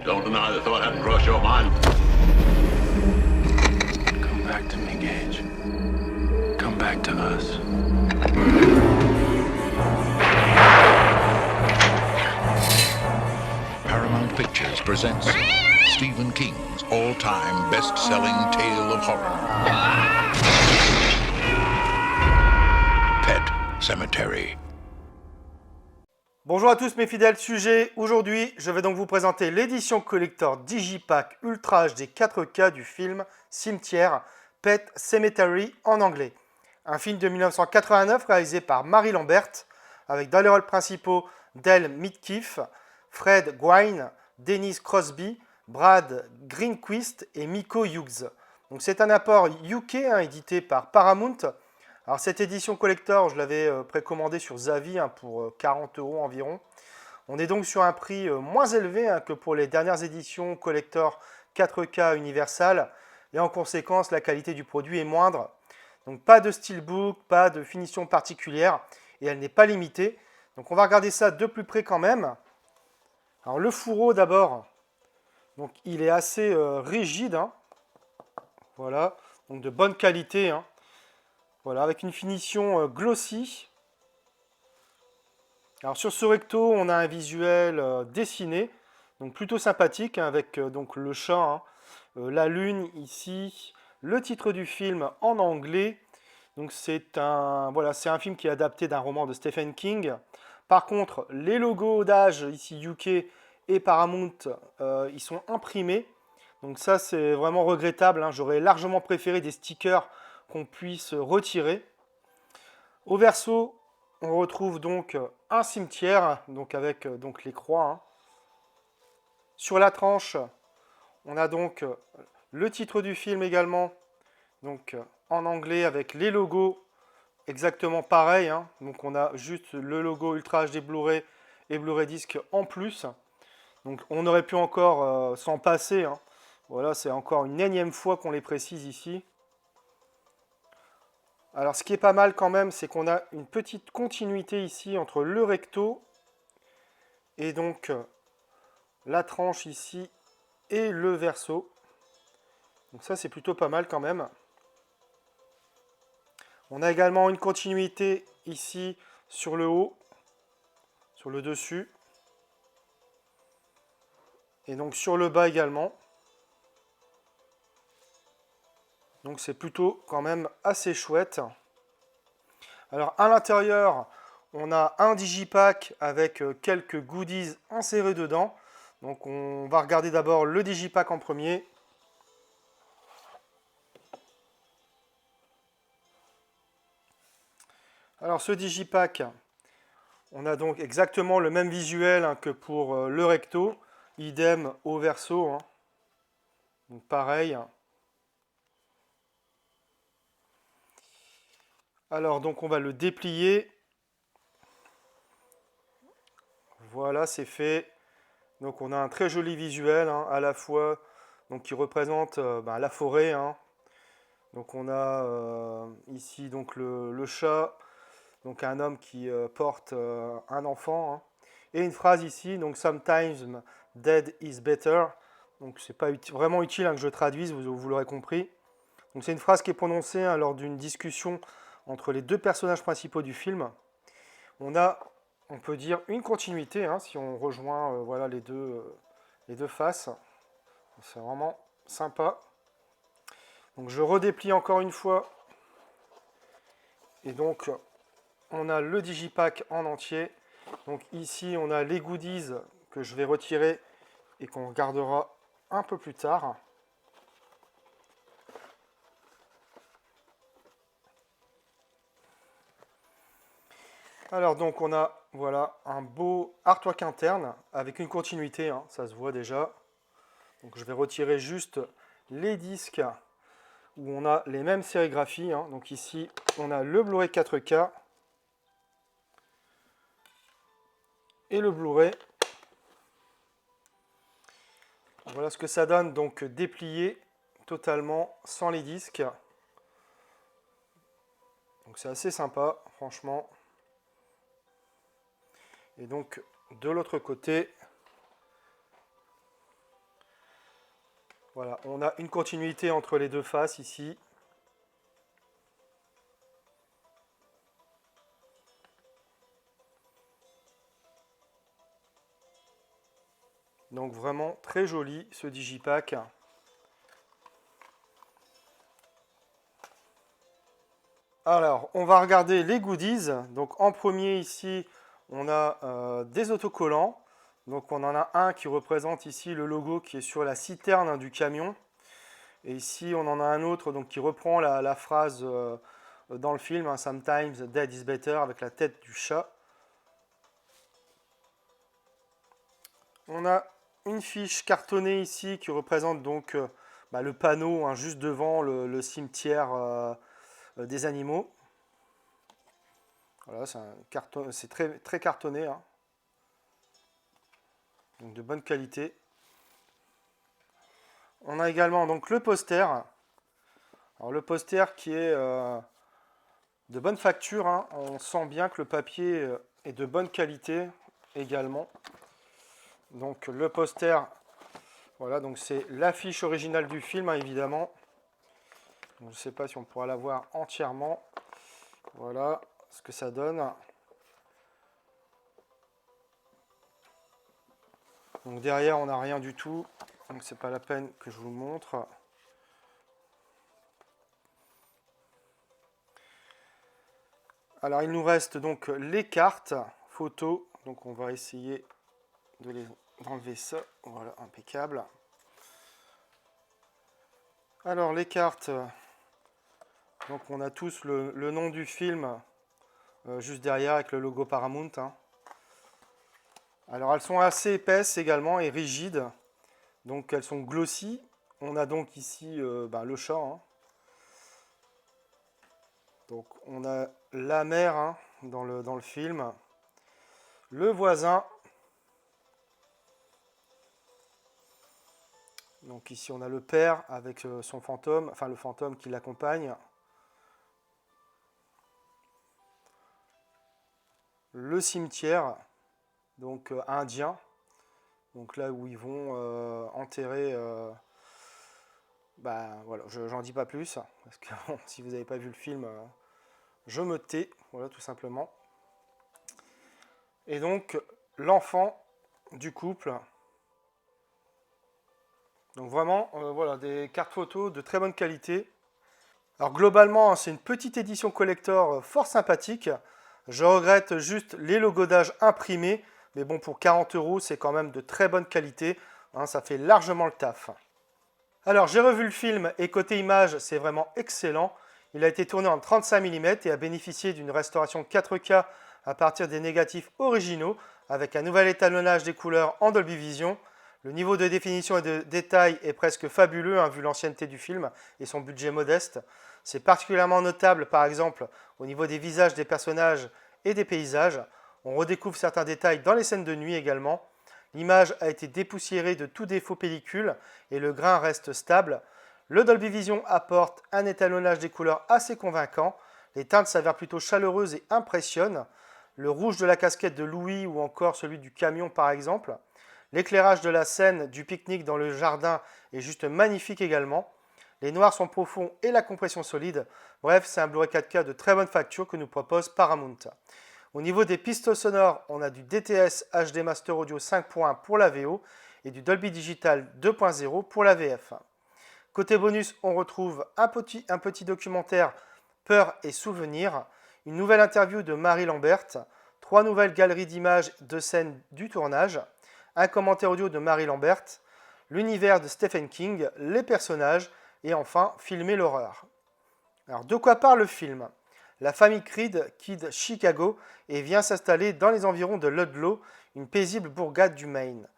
Don't deny the thought hadn't crossed your mind. Come back to me, Gage. Come back to us. Paramount Pictures presents Stephen King's all-time best-selling tale of horror. Pet Sematary. Bonjour à tous mes fidèles sujets, aujourd'hui je vais donc vous présenter l'édition collector Digipack Ultra HD 4K du film Cimetière, Pet Sematary en anglais. Un film de 1989 réalisé par Mary Lambert avec dans les rôles principaux Dale Midkiff, Fred Gwynne, Dennis Crosby, Brad Greenquist et Miko Hughes. Donc c'est un apport UK édité par Paramount. Alors cette édition collector, je l'avais précommandée sur Zavi pour 40 € environ. On est donc sur un prix moins élevé que pour les dernières éditions collector 4K Universal. Et en conséquence, la qualité du produit est moindre. Donc pas de steelbook, pas de finition particulière. Et elle n'est pas limitée. Donc on va regarder ça de plus près quand même. Alors le fourreau d'abord. Donc il est assez rigide. Voilà. Donc de bonne qualité. Voilà, avec une finition glossy. Alors sur ce recto, on a un visuel dessiné, donc plutôt sympathique, avec donc le chat, la lune ici, le titre du film en anglais. Donc c'est un film qui est adapté d'un roman de Stephen King. Par contre, les logos d'âge ici UK et Paramount, ils sont imprimés. Donc ça c'est vraiment regrettable. J'aurais largement préféré des stickers qu'on puisse retirer. Au verso, on retrouve donc un cimetière, donc avec donc les croix. Sur la tranche, on a donc le titre du film également, donc en anglais avec les logos exactement pareil. Donc on a juste le logo Ultra HD Blu-ray et Blu-ray Disc en plus. Donc on aurait pu encore s'en passer. Voilà, c'est encore une énième fois qu'on les précise ici. Alors ce qui est pas mal quand même, c'est qu'on a une petite continuité ici entre le recto et donc la tranche ici et le verso. Donc ça c'est plutôt pas mal quand même. On a également une continuité ici sur le haut, sur le dessus. Et donc sur le bas également. Donc c'est plutôt quand même assez chouette. Alors à l'intérieur, on a un digipack avec quelques goodies insérés dedans. Donc on va regarder d'abord le digipack en premier. Alors ce digipack, on a donc exactement le même visuel que pour le recto. Idem au verso. Donc pareil. Alors donc on va le déplier. Voilà, c'est fait. Donc on a un très joli visuel à la fois donc, qui représente la forêt. Donc on a ici donc le chat, donc un homme qui porte un enfant. Et une phrase ici, donc Sometimes dead is better. Donc c'est pas vraiment utile que je traduise, vous l'aurez compris. Donc c'est une phrase qui est prononcée lors d'une discussion entre les deux personnages principaux du film. On peut dire une continuité si on rejoint voilà, les deux faces. C'est vraiment sympa. Donc je redéplie encore une fois. Et donc on a le digipack en entier. Donc ici on a les goodies que je vais retirer et qu'on regardera un peu plus tard. Alors donc on a voilà, un beau artwork interne avec une continuité, ça se voit déjà. Donc je vais retirer juste les disques où on a les mêmes sérigraphies. Donc ici on a le Blu-ray 4K et le Blu-ray. Voilà ce que ça donne donc déplié totalement sans les disques. Donc c'est assez sympa franchement. Et donc, de l'autre côté, Voilà, on a une continuité entre les deux faces ici. Donc vraiment très joli ce digipack. Alors, on va regarder les goodies. Donc en premier ici, on a des autocollants. Donc on en a un qui représente ici le logo qui est sur la citerne du camion. Et ici, on en a un autre donc, qui reprend la phrase dans le film, hein, Sometimes dead is better, avec la tête du chat. On a une fiche cartonnée ici qui représente donc le panneau, hein, juste devant le cimetière des animaux. Voilà, c'est très, très cartonné, hein. Donc de bonne qualité. On a également donc le poster. Alors le poster qui est de bonne facture, hein. On sent bien que le papier est de bonne qualité également. Donc le poster, voilà, donc c'est l'affiche originale du film, hein, évidemment. Je ne sais pas si on pourra la voir entièrement. Voilà ce que ça donne. Donc derrière, on n'a rien du tout. Donc c'est pas la peine que je vous montre. Alors il nous reste donc les cartes photos. Donc on va essayer d'enlever ça. Voilà, impeccable. Alors les cartes, donc on a tous le nom du film juste derrière avec le logo Paramount, hein. Alors elles sont assez épaisses également et rigides. Donc elles sont glossy. On a donc ici le chat, hein. Donc on a la mère, hein, dans le film. Le voisin. Donc ici on a le père avec son fantôme, enfin le fantôme qui l'accompagne. Le cimetière, donc indien. Donc là où ils vont enterrer... voilà, j'en dis pas plus, parce que bon, si vous n'avez pas vu le film, je me tais, voilà tout simplement. Et donc l'enfant du couple. Donc vraiment, voilà, des cartes photos de très bonne qualité. Alors globalement, c'est une petite édition collector fort sympathique. Je regrette juste les logodages imprimés. Mais bon, pour 40 €, c'est quand même de très bonne qualité, hein, ça fait largement le taf. Alors, j'ai revu le film et côté image, c'est vraiment excellent. Il a été tourné en 35 mm et a bénéficié d'une restauration 4K à partir des négatifs originaux, avec un nouvel étalonnage des couleurs en Dolby Vision. Le niveau de définition et de détail est presque fabuleux, hein, vu l'ancienneté du film et son budget modeste. C'est particulièrement notable, par exemple, au niveau des visages des personnages et des paysages. On redécouvre certains détails dans les scènes de nuit également. L'image a été dépoussiérée de tout défaut pellicule et le grain reste stable. Le Dolby Vision apporte un étalonnage des couleurs assez convaincant. Les teintes s'avèrent plutôt chaleureuses et impressionnent. Le rouge de la casquette de Louis ou encore celui du camion par exemple. L'éclairage de la scène du pique-nique dans le jardin est juste magnifique également. Les noirs sont profonds et la compression solide. Bref, c'est un Blu-ray 4K de très bonne facture que nous propose Paramount. Au niveau des pistes sonores, on a du DTS HD Master Audio 5.1 pour la VO et du Dolby Digital 2.0 pour la VF. Côté bonus, on retrouve un petit documentaire Peur et souvenirs, une nouvelle interview de Marie Lambert, 3 nouvelles galeries d'images de scènes du tournage, un commentaire audio de Marie Lambert, l'univers de Stephen King, les personnages et enfin filmer l'horreur. Alors de quoi parle le film ? La famille Creed quitte Chicago et vient s'installer dans les environs de Ludlow, une paisible bourgade du Maine.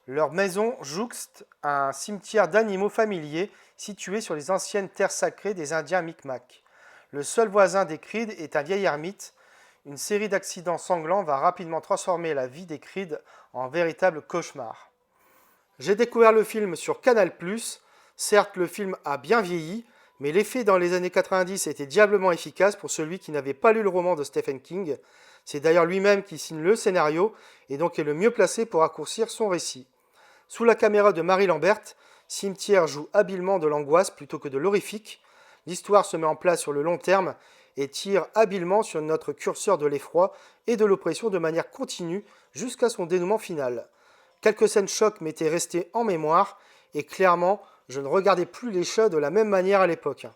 Leur maison jouxte un cimetière d'animaux familiers situé sur les anciennes terres sacrées des Indiens Micmac. Le seul voisin des Creed est un vieil ermite. Une série d'accidents sanglants va rapidement transformer la vie des Creed en véritable cauchemar. J'ai découvert le film sur Canal+. Certes, le film a bien vieilli, mais l'effet dans les années 90 était diablement efficace pour celui qui n'avait pas lu le roman de Stephen King. C'est d'ailleurs lui-même qui signe le scénario et donc est le mieux placé pour raccourcir son récit. Sous la caméra de Marie Lambert, Cimetière joue habilement de l'angoisse plutôt que de l'horrifique. L'histoire se met en place sur le long terme et tire habilement sur notre curseur de l'effroi et de l'oppression de manière continue jusqu'à son dénouement final. Quelques scènes chocs m'étaient restées en mémoire et clairement, je ne regardais plus les chats de la même manière à l'époque.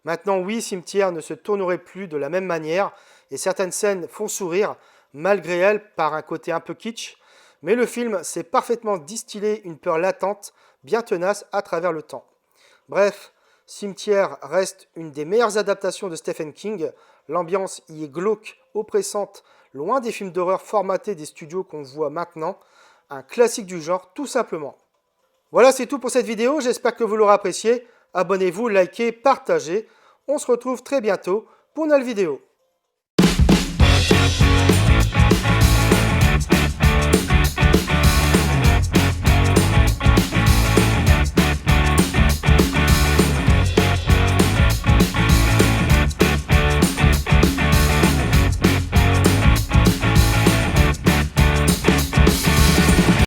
Maintenant, oui, Cimetière ne se tournerait plus de la même manière et certaines scènes font sourire, malgré elles par un côté un peu kitsch, mais le film sait parfaitement distiller une peur latente, bien tenace à travers le temps. Bref, Cimetière reste une des meilleures adaptations de Stephen King, l'ambiance y est glauque, oppressante, loin des films d'horreur formatés des studios qu'on voit maintenant, un classique du genre tout simplement. Voilà, c'est tout pour cette vidéo, j'espère que vous l'aurez apprécié. Abonnez-vous, likez, partagez. On se retrouve très bientôt pour une nouvelle vidéo.